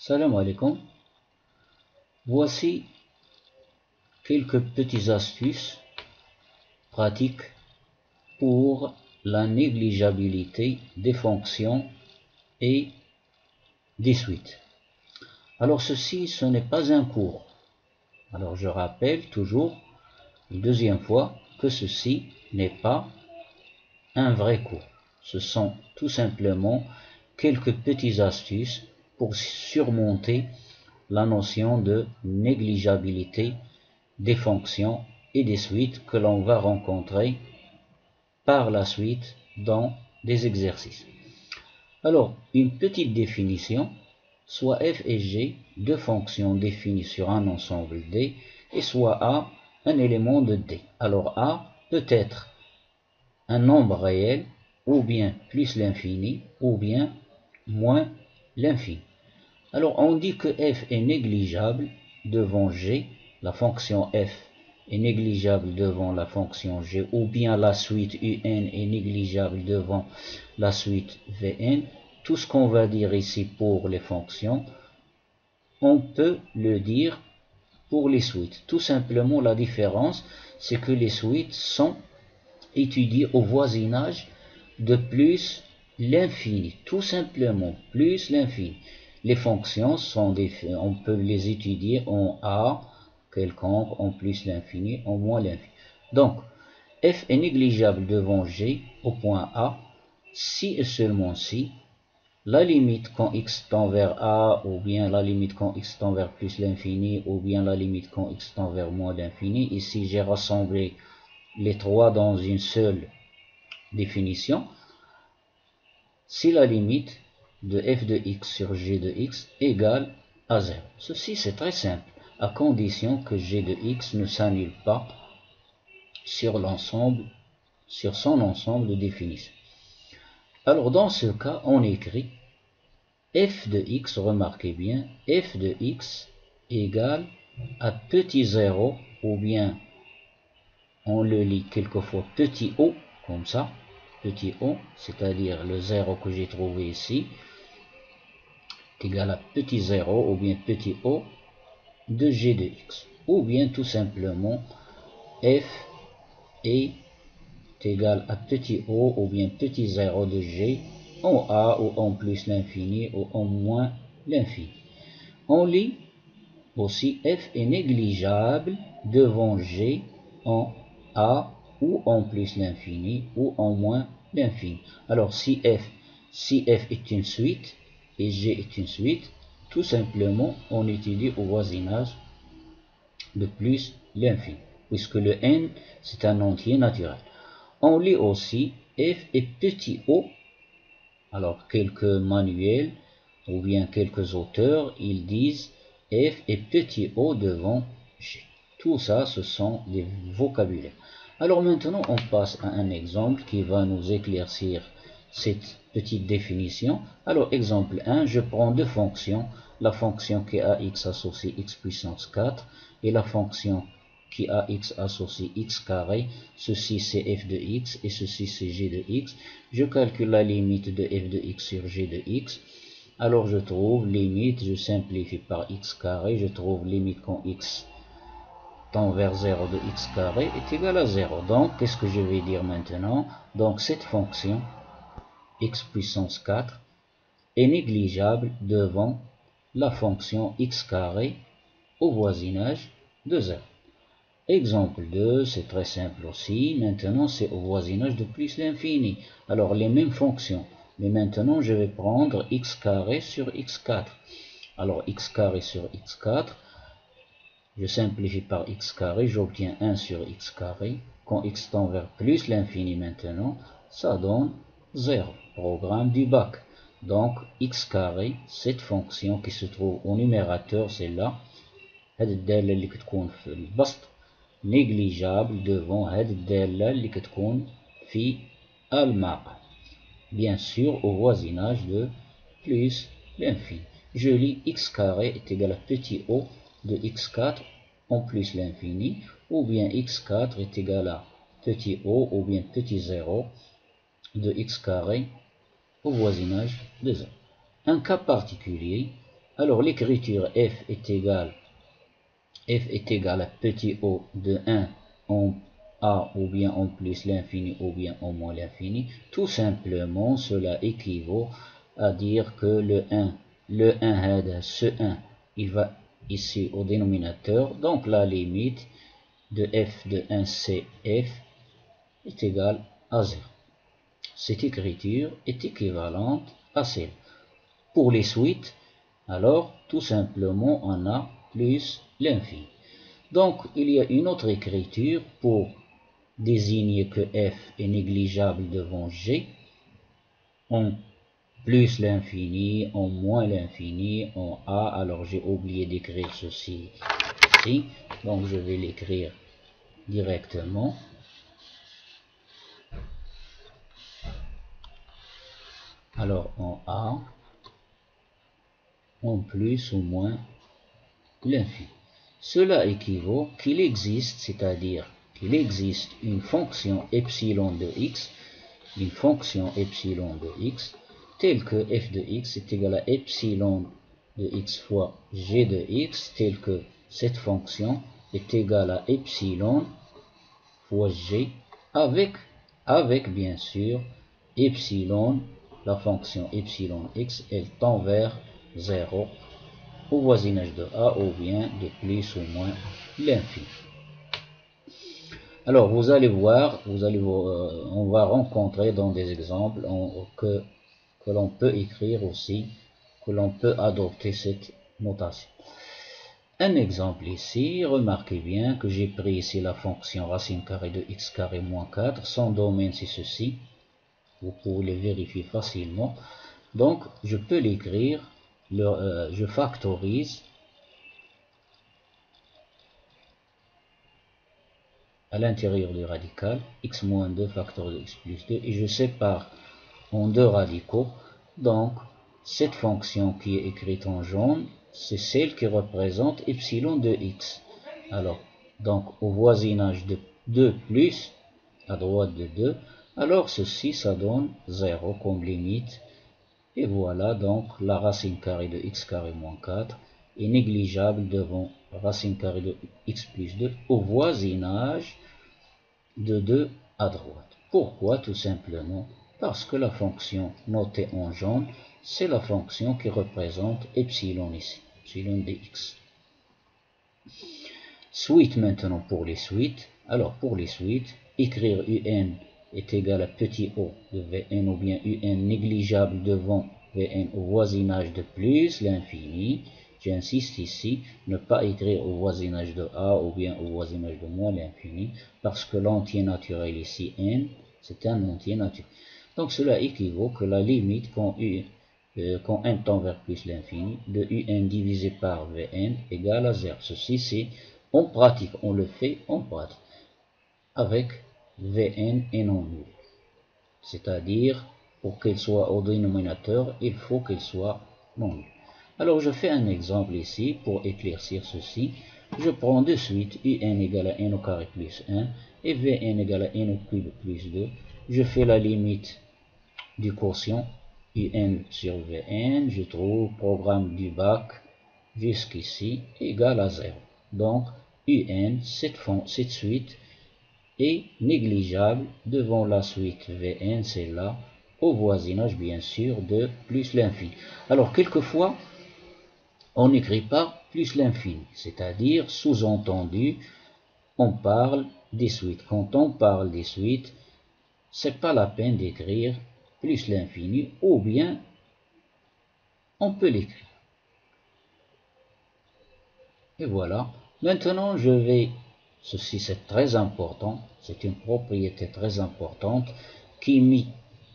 Salam alaikum. Voici quelques petites astuces pratiques pour la négligeabilité des fonctions et des suites. Alors ceci, ce n'est pas un cours. Alors je rappelle toujours une deuxième fois que ceci n'est pas un vrai cours. Ce sont tout simplement quelques petites astuces pour surmonter la notion de négligeabilité des fonctions et des suites que l'on va rencontrer par la suite dans des exercices. Alors, une petite définition, soit f et g, deux fonctions définies sur un ensemble D, et soit A, un élément de D. Alors A peut être un nombre réel, ou bien plus l'infini, ou bien moins l'infini. Alors on dit que f est négligeable devant g, la fonction f est négligeable devant la fonction g, ou bien la suite un est négligeable devant la suite vn. Tout ce qu'on va dire ici pour les fonctions, on peut le dire pour les suites. Tout simplement la différence, c'est que les suites sont étudiées au voisinage de plus l'infini, tout simplement, plus l'infini. Les fonctions sont on peut les étudier en A quelconque, en plus l'infini, en moins l'infini. Donc, f est négligeable devant g au point A si et seulement si la limite quand x tend vers A, ou bien la limite quand x tend vers plus l'infini, ou bien la limite quand x tend vers moins l'infini. Ici, j'ai rassemblé les trois dans une seule définition. Si la limite de f de x sur g de x égale à 0. Ceci c'est très simple, à condition que g de x ne s'annule pas sur son ensemble de définitions. Alors dans ce cas, on écrit f de x, remarquez bien, f de x égale à petit 0, ou bien on le lit quelquefois petit o, comme ça, petit o, c'est-à-dire le 0 que j'ai trouvé ici, est égal à petit 0 ou bien petit o de g de x. Ou bien tout simplement f est égal à petit o ou bien petit 0 de g en a ou en plus l'infini ou en moins l'infini. On lit aussi f est négligeable devant g en a ou en plus l'infini ou en moins l'infini. Alors si f est une suite et g est une suite, tout simplement on étudie au voisinage de plus l'infini, puisque le n c'est un entier naturel. On lit aussi f est petit o. Alors quelques manuels ou bien quelques auteurs, ils disent f est petit o devant g. Tout ça, ce sont des vocabulaires. Alors maintenant, on passe à un exemple qui va nous éclaircir cette petite définition. Alors exemple 1, je prends deux fonctions, la fonction qui a x associé x puissance 4 et la fonction qui a x associé x carré. Ceci c'est f de x et ceci c'est g de x. Je calcule la limite de f de x sur g de x. Alors je trouve limite, je simplifie par x carré, je trouve limite quand x tend vers 0 de x carré est égal à 0. Donc qu'est-ce que je vais dire maintenant? Donc cette fonction x puissance 4 est négligeable devant la fonction x carré au voisinage de 0. Exemple 2, c'est très simple aussi. Maintenant, c'est au voisinage de plus l'infini. Alors, les mêmes fonctions. Mais maintenant, je vais prendre x carré sur x4. Alors, x carré sur x4, je simplifie par x carré, j'obtiens 1 sur x carré. Quand x tend vers plus l'infini maintenant, ça donne 0. Programme du bac. Donc, x carré, cette fonction qui se trouve au numérateur, c'est là. négligeable devant هاد الدالة اللي كتكون في المعقل. Bien sûr, au voisinage de plus l'infini. Je lis x carré est égal à petit o de x4 en plus l'infini, ou bien x4 est égal à petit o ou bien petit 0 de x carré au voisinage de 0. Un cas particulier, Alors l'écriture f est égale à petit o de 1 en a ou bien en plus l'infini ou bien en moins l'infini. Tout simplement, cela équivaut à dire que le 1 ce 1, il va ici au dénominateur. Donc la limite de f de 1 c f est égale à 0. Cette écriture est équivalente à celle. Pour les suites, alors tout simplement on a plus l'infini. Donc il y a une autre écriture pour désigner que f est négligeable devant g, en plus l'infini, en moins l'infini, en a. Alors j'ai oublié d'écrire ceci ici, donc je vais l'écrire directement. Alors en a, en plus ou moins l'infini. Cela équivaut qu'il existe, c'est-à-dire qu'il existe une fonction epsilon de x, telle que f de x est égal à epsilon de x fois g de x, telle que cette fonction est égale à epsilon fois g avec bien sûr epsilon, la fonction epsilon x, elle tend vers 0 au voisinage de a ou bien de plus ou moins l'infini. Alors vous allez voir, on va rencontrer dans des exemples que l'on peut écrire aussi, que l'on peut adopter cette notation. Un exemple ici, remarquez bien que j'ai pris ici la fonction racine carrée de x carré moins 4, son domaine c'est ceci, vous pouvez le vérifier facilement. Donc je peux l'écrire, je factorise à l'intérieur du radical, x moins 2 facteur de x plus 2, et je sépare en deux radicaux. Donc cette fonction qui est écrite en jaune, c'est celle qui représente epsilon de x. Alors, donc au voisinage de 2 plus, à droite de 2, alors ceci, ça donne 0 comme limite. Et voilà donc la racine carrée de x carré moins 4 est négligeable devant racine carrée de x plus 2 au voisinage de 2 à droite. Pourquoi? Tout simplement parce que la fonction notée en jaune, c'est la fonction qui représente epsilon ici, epsilon de x. Suite maintenant pour les suites. Alors pour les suites, écrire un est égal à petit o de Vn ou bien un négligeable devant Vn au voisinage de plus l'infini. J'insiste ici, ne pas écrire au voisinage de a ou bien au voisinage de moins l'infini, parce que l'entier naturel ici n, c'est un entier naturel. Donc cela équivaut que la limite quand n tend vers plus l'infini, de un divisé par Vn égale à 0. Ceci c'est en pratique, on le fait en pratique, avec Vn est non nul. C'est-à-dire, pour qu'elle soit au dénominateur, il faut qu'elle soit non nulle. Alors je fais un exemple ici pour éclaircir ceci. Je prends de suite un égale à n au carré plus 1 et Vn égale à n au cube plus 2. Je fais la limite du quotient un sur Vn. Je trouve programme du bac jusqu'ici égal à 0. Donc un, cette suite est négligeable devant la suite Vn, c'est là, au voisinage bien sûr de plus l'infini. Alors quelquefois, on n'écrit pas plus l'infini, c'est-à-dire sous-entendu, on parle des suites. Quand on parle des suites, c'est pas la peine d'écrire plus l'infini, ou bien on peut l'écrire. Et voilà. Maintenant, ceci c'est très important, c'est une propriété très importante qui met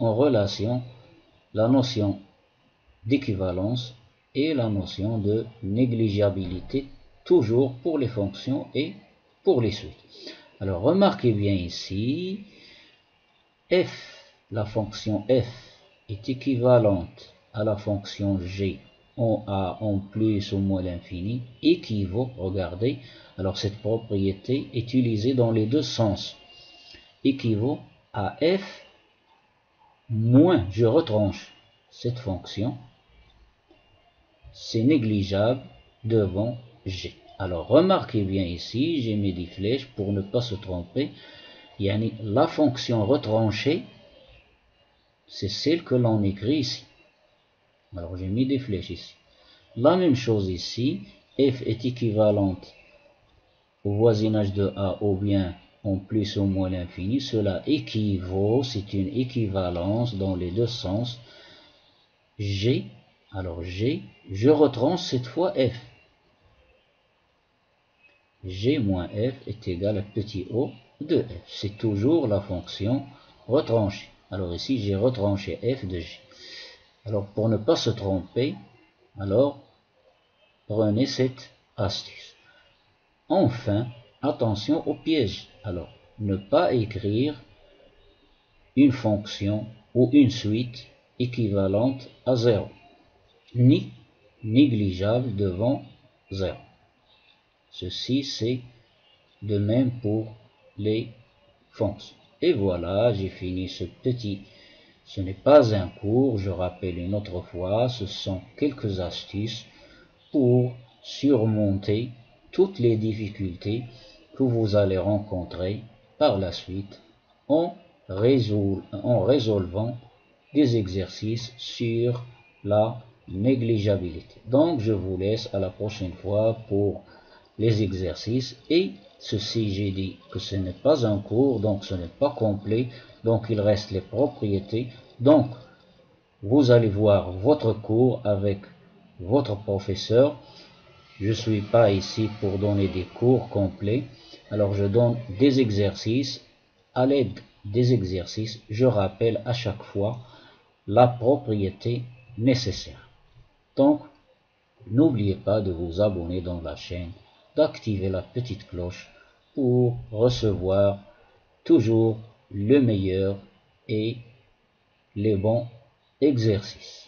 en relation la notion d'équivalence et la notion de négligeabilité, toujours pour les fonctions et pour les suites. Alors remarquez bien ici, la fonction f est équivalente à la fonction g en a en plus ou moins l'infini, équivaut, regardez, alors cette propriété est utilisée dans les deux sens, équivaut à f moins, je retranche cette fonction, c'est négligeable devant G. Alors remarquez bien ici, j'ai mis des flèches pour ne pas se tromper. Yani, la fonction retranchée, c'est celle que l'on écrit ici. Alors j'ai mis des flèches ici. La même chose ici, f est équivalente au voisinage de A ou bien en plus ou moins l'infini. Cela équivaut, c'est une équivalence dans les deux sens. G, alors G, je retranche cette fois f. G moins f est égal à petit o de f. C'est toujours la fonction retranchée. Alors ici, j'ai retranché f de g. Alors pour ne pas se tromper, alors prenez cette astuce. Enfin, attention au piège. Alors, ne pas écrire une fonction ou une suite équivalente à 0, ni négligeable devant 0. Ceci, c'est de même pour les fonctions. Et voilà, j'ai fini ce petit. Ce n'est pas un cours, je rappelle une autre fois, ce sont quelques astuces pour surmonter toutes les difficultés que vous allez rencontrer par la suite en résolvant des exercices sur la négligeabilité. Donc je vous laisse à la prochaine fois pour les exercices. Et ceci, j'ai dit que ce n'est pas un cours, donc ce n'est pas complet, donc il reste les propriétés. Donc vous allez voir votre cours avec votre professeur. Je ne suis pas ici pour donner des cours complets. Alors je donne des exercices. À l'aide des exercices, je rappelle à chaque fois la propriété nécessaire. Donc, n'oubliez pas de vous abonner dans la chaîne, d'activer la petite cloche pour recevoir toujours le meilleur et les bons exercices.